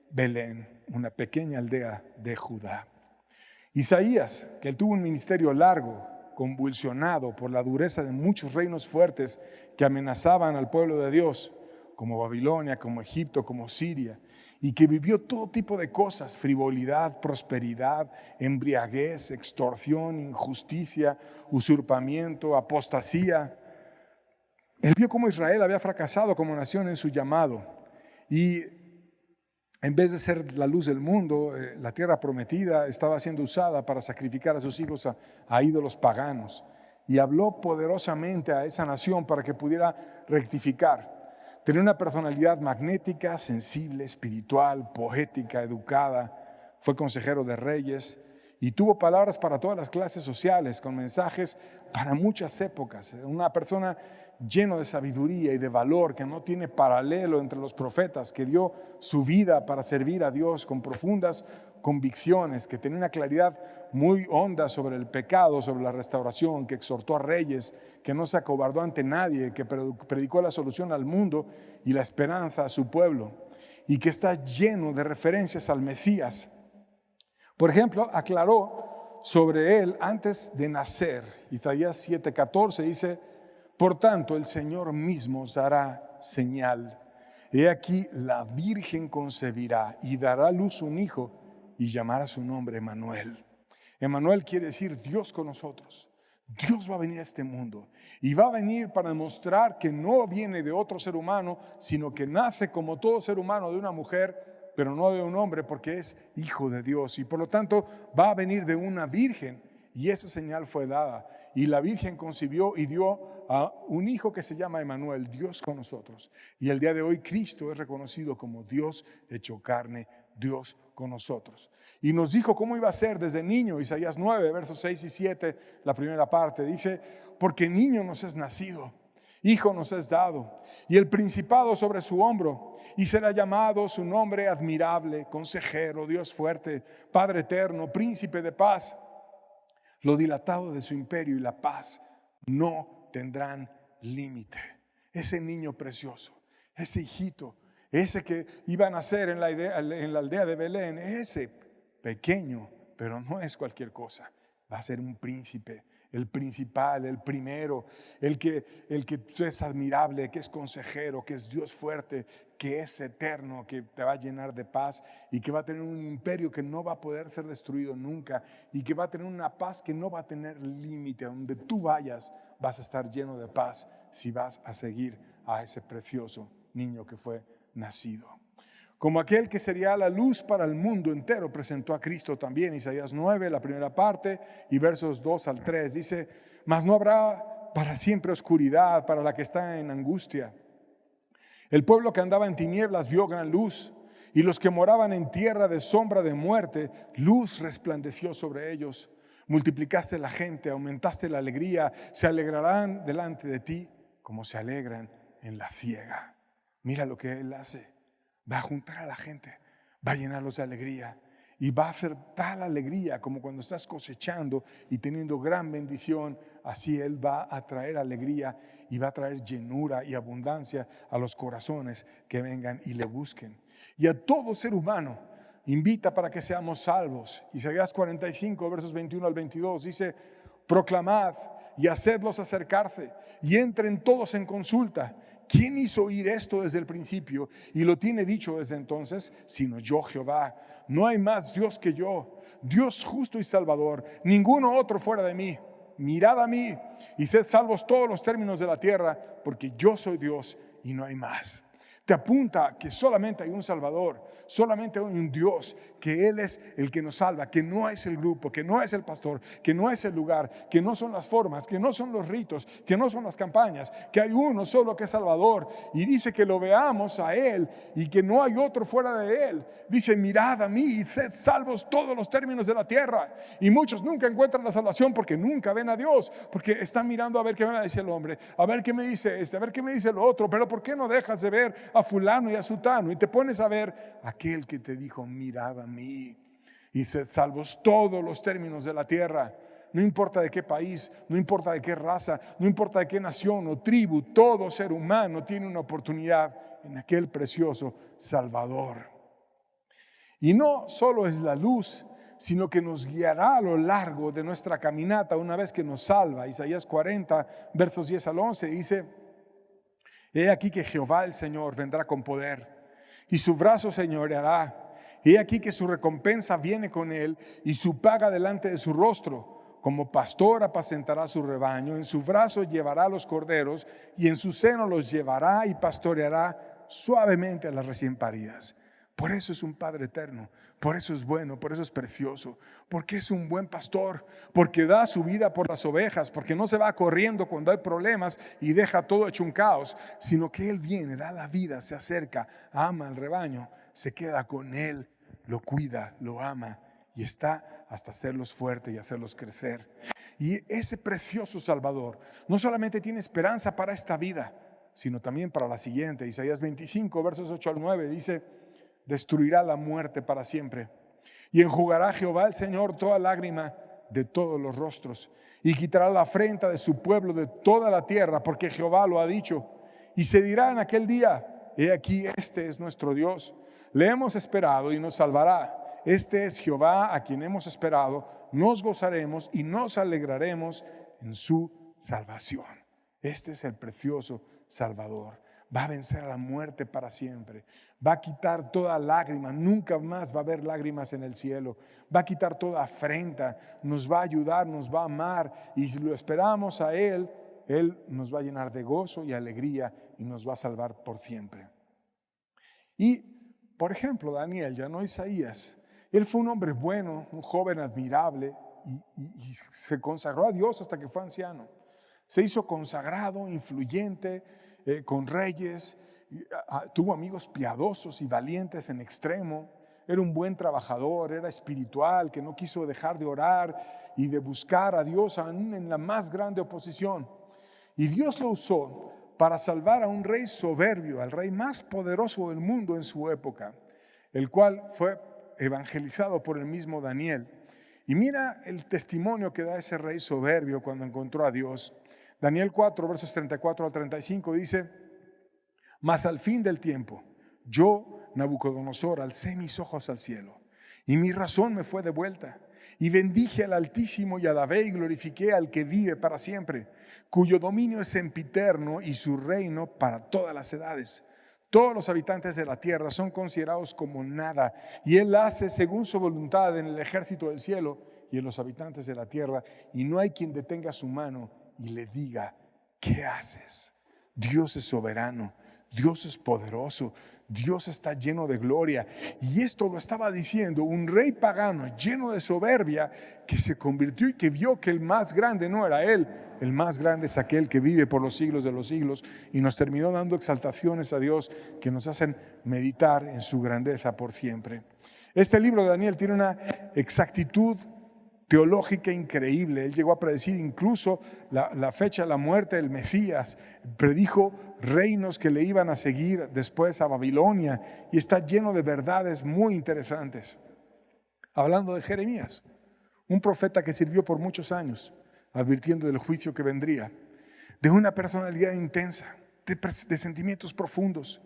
Belén, una pequeña aldea de Judá. Isaías, que él tuvo un ministerio largo, convulsionado por la dureza de muchos reinos fuertes que amenazaban al pueblo de Dios, como Babilonia, como Egipto, como Siria, y que vivió todo tipo de cosas: frivolidad, prosperidad, embriaguez, extorsión, injusticia, usurpamiento, apostasía. Él vio cómo Israel había fracasado como nación en su llamado, y en vez de ser la luz del mundo, la tierra prometida estaba siendo usada para sacrificar a sus hijos a ídolos paganos. Y habló poderosamente a esa nación para que pudiera rectificar. Tenía una personalidad magnética, sensible, espiritual, poética, educada. Fue consejero de reyes y tuvo palabras para todas las clases sociales, con mensajes para muchas épocas. Una persona lleno de sabiduría y de valor, que no tiene paralelo entre los profetas, que dio su vida para servir a Dios con profundas convicciones, que tenía una claridad muy honda sobre el pecado, sobre la restauración, que exhortó a reyes, que no se acobardó ante nadie, que predicó la solución al mundo y la esperanza a su pueblo, y que está lleno de referencias al Mesías. Por ejemplo, aclaró sobre él antes de nacer. Isaías 7:14 dice: por tanto, el Señor mismo os dará señal. He aquí, la Virgen concebirá y dará a luz un hijo y llamará su nombre Emmanuel. Emmanuel quiere decir Dios con nosotros. Dios va a venir a este mundo y va a venir para demostrar que no viene de otro ser humano, sino que nace como todo ser humano de una mujer, pero no de un hombre, porque es hijo de Dios. Y por lo tanto va a venir de una virgen, y esa señal fue dada. Y la Virgen concibió y dio a un hijo que se llama Emmanuel, Dios con nosotros. Y el día de hoy Cristo es reconocido como Dios hecho carne, Dios con nosotros. Y nos dijo cómo iba a ser desde niño. Isaías 9, versos 6 y 7, la primera parte, dice: porque niño nos es nacido, hijo nos es dado, y el principado sobre su hombro, y será llamado su nombre admirable, consejero, Dios fuerte, Padre eterno, príncipe de paz. Lo dilatado de su imperio y la paz no tendrán límite. Ese niño precioso, ese hijito, ese que iba a nacer en la aldea de Belén, ese pequeño, pero no es cualquier cosa, va a ser un príncipe, el principal, el primero, el que es admirable, que es consejero, que es Dios fuerte, que es eterno, que te va a llenar de paz y que va a tener un imperio que no va a poder ser destruido nunca, y que va a tener una paz que no va a tener límite. A donde tú vayas vas a estar lleno de paz si vas a seguir a ese precioso niño que fue nacido. Como aquel que sería la luz para el mundo entero, presentó a Cristo también. Isaías 9, la primera parte, y versos 2 al 3, dice: mas no habrá para siempre oscuridad para la que está en angustia. El pueblo que andaba en tinieblas vio gran luz, y los que moraban en tierra de sombra de muerte, luz resplandeció sobre ellos. multiplicaste la gente, aumentaste la alegría, se alegrarán delante de ti como se alegran en la siega. Mira lo que Él hace, va a juntar a la gente, va a llenarlos de alegría y va a hacer tal alegría como cuando estás cosechando y teniendo gran bendición, así Él va a traer alegría y va a traer llenura y abundancia a los corazones que vengan y le busquen. Y a todo ser humano invita para que seamos salvos. Isaías 45, versos 21 al 22 dice: proclamad y hacedlos acercarse y entren todos en consulta. ¿Quién hizo oír esto desde el principio y lo tiene dicho desde entonces? Sino yo, Jehová. No hay más Dios que yo, Dios justo y salvador, ninguno otro fuera de mí. Mirad a mí y sed salvos todos los términos de la tierra, porque yo soy Dios y no hay más. Te apunta que solamente hay un Salvador, solamente hay un Dios, que Él es el que nos salva, que no es el grupo, que no es el pastor, que no es el lugar, que no son las formas, que no son los ritos, que no son las campañas, que hay uno solo que es Salvador. Y dice que lo veamos a Él y que no hay otro fuera de Él. Dice: mirad a mí y sed salvos todos los términos de la tierra. Y muchos nunca encuentran la salvación porque nunca ven a Dios, porque están mirando a ver qué me dice el hombre, a ver qué me dice este, a ver qué me dice lo otro. Pero ¿por qué no dejas de ver a fulano y a sutano y te pones a ver aquel que te dijo: mirad a mí y sed salvos todos los términos de la tierra? No importa de qué país, no importa de qué raza, no importa de qué nación o tribu, todo ser humano tiene una oportunidad en aquel precioso Salvador. Y no solo es la luz, sino que nos guiará a lo largo de nuestra caminata una vez que nos salva. Isaías 40, versos 10 al 11 dice: he aquí que Jehová el Señor vendrá con poder y su brazo señoreará. He aquí que su recompensa viene con él y su paga delante de su rostro. Como pastor apacentará su rebaño, en su brazo llevará los corderos y en su seno los llevará y pastoreará suavemente a las recién paridas. Por eso es un Padre eterno, por eso es bueno, por eso es precioso, porque es un buen pastor, porque da su vida por las ovejas, porque no se va corriendo cuando hay problemas y deja todo hecho un caos, sino que Él viene, da la vida, se acerca, ama al rebaño, se queda con Él, lo cuida, lo ama y está hasta hacerlos fuertes y hacerlos crecer. Y ese precioso Salvador no solamente tiene esperanza para esta vida, sino también para la siguiente. Isaías 25, versos 8 al 9 dice: destruirá la muerte para siempre y enjugará Jehová el Señor toda lágrima de todos los rostros y quitará la afrenta de su pueblo de toda la tierra, porque Jehová lo ha dicho. Y se dirá en aquel día: he aquí, este es nuestro Dios, le hemos esperado y nos salvará. Este es Jehová a quien hemos esperado, nos gozaremos y nos alegraremos en su salvación. Este es el precioso Salvador. Va a vencer a la muerte para siempre. Va a quitar toda lágrima. Nunca más va a haber lágrimas en el cielo. Va a quitar toda afrenta. Nos va a ayudar, nos va a amar. Y si lo esperamos a Él, Él nos va a llenar de gozo y alegría y nos va a salvar por siempre. Y, por ejemplo, Daniel, ya no Isaías. Él fue un hombre bueno, un joven admirable y se consagró a Dios hasta que fue anciano. Se hizo consagrado, influyente, con reyes, tuvo amigos piadosos y valientes en extremo, era un buen trabajador, era espiritual, que no quiso dejar de orar y de buscar a Dios aún en la más grande oposición. Y Dios lo usó para salvar a un rey soberbio, al rey más poderoso del mundo en su época, el cual fue evangelizado por el mismo Daniel. Y mira el testimonio que da ese rey soberbio cuando encontró a Dios. Daniel 4, versos 34 al 35 dice: mas al fin del tiempo, yo, Nabucodonosor, alcé mis ojos al cielo, y mi razón me fue devuelta, y bendije al Altísimo, y alabé y glorifiqué al que vive para siempre, cuyo dominio es sempiterno, y su reino para todas las edades. Todos los habitantes de la tierra son considerados como nada, y Él hace según su voluntad en el ejército del cielo y en los habitantes de la tierra, y no hay quien detenga su mano y le diga: ¿qué haces? Dios es soberano, Dios es poderoso, Dios está lleno de gloria. Y esto lo estaba diciendo un rey pagano lleno de soberbia, que se convirtió y que vio que el más grande no era él. El más grande es aquel que vive por los siglos de los siglos, y nos terminó dando exaltaciones a Dios que nos hacen meditar en su grandeza por siempre. Este libro de Daniel tiene una exactitud teológica increíble. Él llegó a predecir incluso la fecha de la muerte del Mesías. Predijo reinos que le iban a seguir después a Babilonia y está lleno de verdades muy interesantes. Hablando de Jeremías, un profeta que sirvió por muchos años, advirtiendo del juicio que vendría, de una personalidad intensa, de sentimientos profundos,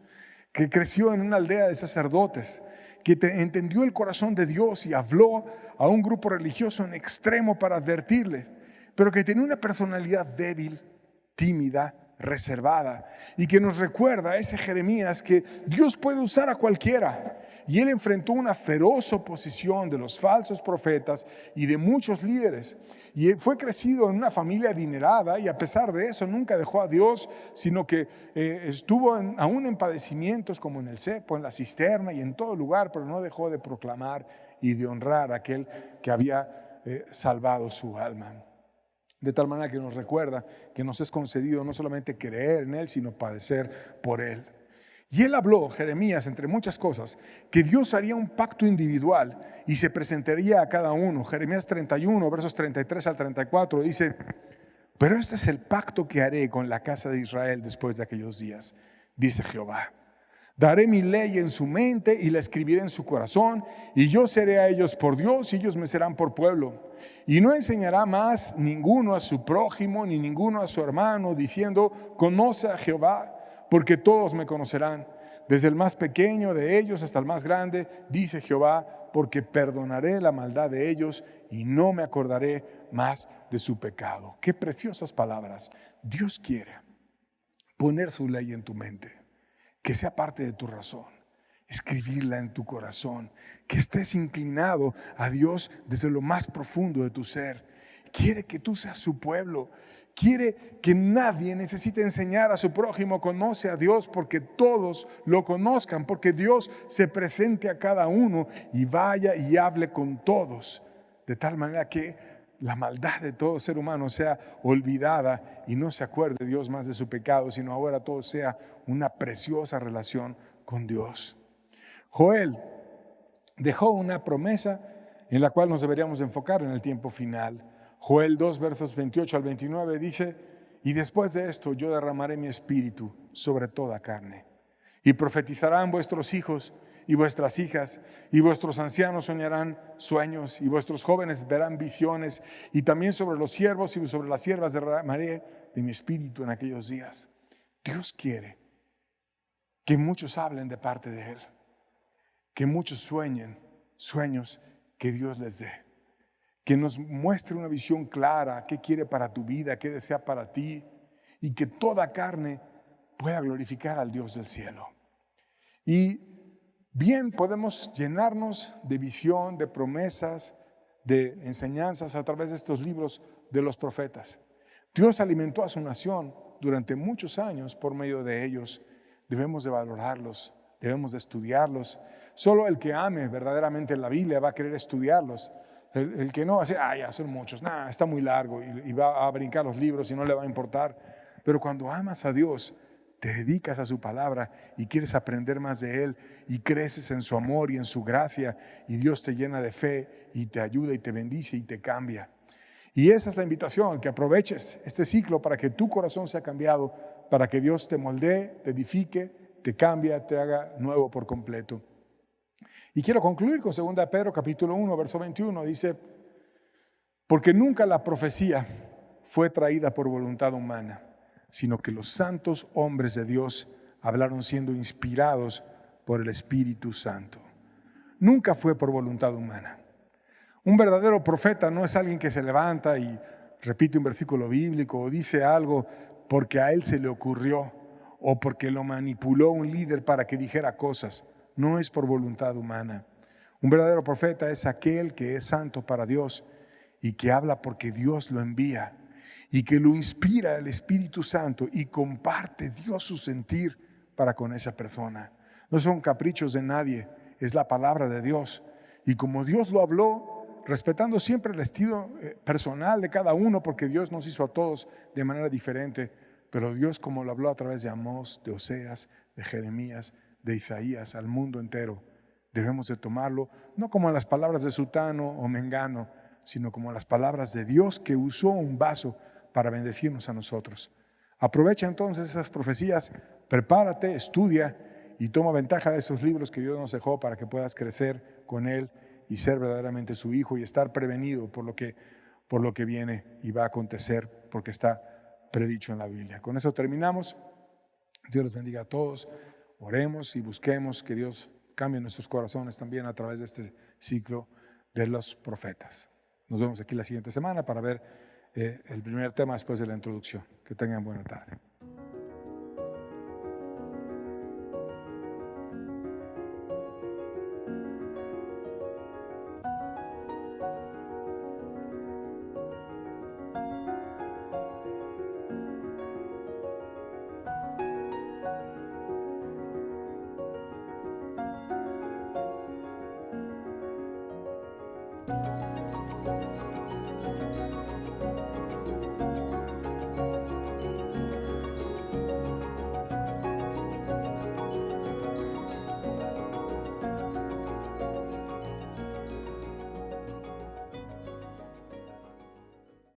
que creció en una aldea de sacerdotes, que entendió el corazón de Dios y habló a un grupo religioso en extremo para advertirle, pero que tenía una personalidad débil, tímida, reservada, y que nos recuerda a ese Jeremías que Dios puede usar a cualquiera. Y él enfrentó una feroz oposición de los falsos profetas y de muchos líderes. Y fue crecido en una familia adinerada y a pesar de eso nunca dejó a Dios, sino que estuvo aún en padecimientos como en el cepo, en la cisterna y en todo lugar, pero no dejó de proclamar y de honrar a aquel que había salvado su alma. De tal manera que nos recuerda que nos es concedido no solamente creer en Él, sino padecer por Él. Y él habló, Jeremías, entre muchas cosas, que Dios haría un pacto individual y se presentaría a cada uno. Jeremías 31, versos 33 al 34, dice: pero este es el pacto que haré con la casa de Israel después de aquellos días, dice Jehová. Daré mi ley en su mente y la escribiré en su corazón, y yo seré a ellos por Dios y ellos me serán por pueblo. Y no enseñará más ninguno a su prójimo ni ninguno a su hermano, diciendo: conoce a Jehová, porque todos me conocerán, desde el más pequeño de ellos hasta el más grande, dice Jehová, porque perdonaré la maldad de ellos y no me acordaré más de su pecado. Qué preciosas palabras. Dios quiere poner su ley en tu mente, que sea parte de tu razón, escribirla en tu corazón, que estés inclinado a Dios desde lo más profundo de tu ser. Quiere que tú seas su pueblo. Quiere que nadie necesite enseñar a su prójimo, conoce a Dios, porque todos lo conozcan, porque Dios se presente a cada uno y vaya y hable con todos, de tal manera que la maldad de todo ser humano sea olvidada y no se acuerde Dios más de su pecado, sino ahora todo sea una preciosa relación con Dios. Joel dejó una promesa en la cual nos deberíamos enfocar en el tiempo final. Joel 2, versos 28 al 29 dice: y después de esto yo derramaré mi espíritu sobre toda carne, y profetizarán vuestros hijos y vuestras hijas, y vuestros ancianos soñarán sueños, y vuestros jóvenes verán visiones, y también sobre los siervos y sobre las siervas derramaré de mi espíritu en aquellos días. Dios quiere que muchos hablen de parte de Él, que muchos sueñen sueños que Dios les dé, que nos muestre una visión clara, qué quiere para tu vida, qué desea para ti, y que toda carne pueda glorificar al Dios del cielo. Y bien, podemos llenarnos de visión, de promesas, de enseñanzas a través de estos libros de los profetas. Dios alimentó a su nación durante muchos años por medio de ellos. Debemos de valorarlos, debemos de estudiarlos. Solo el que ame verdaderamente la Biblia va a querer estudiarlos. El que no va a decir: ya son muchos, está muy largo, y va a brincar los libros y no le va a importar. Pero cuando amas a Dios, te dedicas a su palabra y quieres aprender más de Él y creces en su amor y en su gracia, y Dios te llena de fe y te ayuda y te bendice y te cambia. Y esa es la invitación, que aproveches este ciclo para que tu corazón sea cambiado, para que Dios te moldee, te edifique, te cambie, te haga nuevo por completo. Y quiero concluir con 2 Pedro capítulo 1, verso 21. Dice: porque nunca la profecía fue traída por voluntad humana, sino que los santos hombres de Dios hablaron siendo inspirados por el Espíritu Santo. Nunca fue por voluntad humana. Un verdadero profeta no es alguien que se levanta y repite un versículo bíblico o dice algo porque a él se le ocurrió o porque lo manipuló un líder para que dijera cosas. No es por voluntad humana. Un verdadero profeta es aquel que es santo para Dios y que habla porque Dios lo envía y que lo inspira el Espíritu Santo y comparte Dios su sentir para con esa persona. No son caprichos de nadie, es la palabra de Dios. Y como Dios lo habló, respetando siempre el estilo personal de cada uno, porque Dios nos hizo a todos de manera diferente, pero Dios, como lo habló a través de Amós, de Oseas, de Jeremías, de Isaías, al mundo entero, debemos de tomarlo, no como las palabras de Sutano o Mengano, sino como las palabras de Dios que usó un vaso para bendecirnos a nosotros. Aprovecha entonces esas profecías, prepárate, estudia y toma ventaja de esos libros que Dios nos dejó para que puedas crecer con Él y ser verdaderamente su hijo y estar prevenido por lo que viene y va a acontecer, porque está predicho en la Biblia. Con eso terminamos. Dios les bendiga a todos. Oremos y busquemos que Dios cambie nuestros corazones también a través de este ciclo de los profetas. Nos vemos aquí la siguiente semana para ver el primer tema después de la introducción. Que tengan buena tarde.